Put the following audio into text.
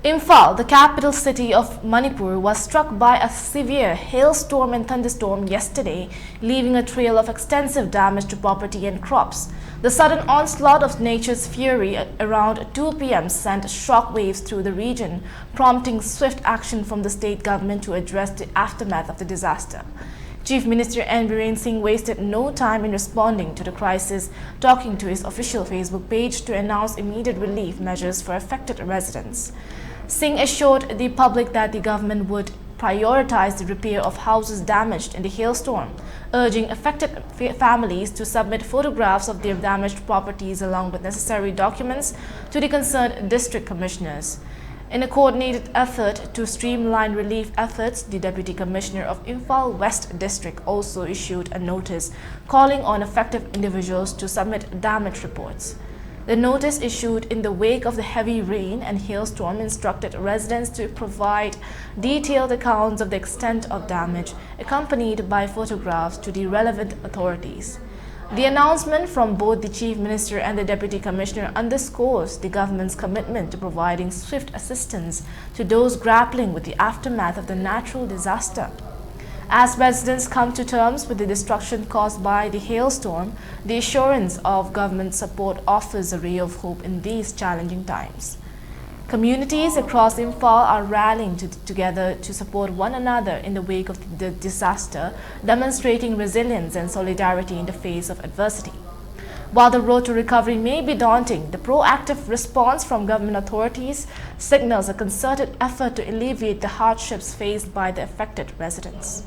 Imphal, the capital city of Manipur, was struck by a severe hailstorm and thunderstorm yesterday, leaving a trail of extensive damage to property and crops. The sudden onslaught of nature's fury around 2 p.m. sent shockwaves through the region, prompting swift action from the state government to address the aftermath of the disaster. Chief Minister N.Biren Singh wasted no time in responding to the crisis, talking to his official Facebook page to announce immediate relief measures for affected residents. Singh assured the public that the government would prioritize the repair of houses damaged in the hailstorm, urging affected families to submit photographs of their damaged properties along with necessary documents to the concerned district commissioners. In a coordinated effort to streamline relief efforts, the Deputy Commissioner of Imphal West District also issued a notice calling on affected individuals to submit damage reports. The notice, issued in the wake of the heavy rain and hailstorm, instructed residents to provide detailed accounts of the extent of damage, accompanied by photographs to the relevant authorities. The announcement from both the Chief Minister and the Deputy Commissioner underscores the government's commitment to providing swift assistance to those grappling with the aftermath of the natural disaster. As residents come to terms with the destruction caused by the hailstorm, the assurance of government support offers a ray of hope in these challenging times. Communities across Imphal are rallying together to support one another in the wake of the disaster, demonstrating resilience and solidarity in the face of adversity. While the road to recovery may be daunting, the proactive response from government authorities signals a concerted effort to alleviate the hardships faced by the affected residents.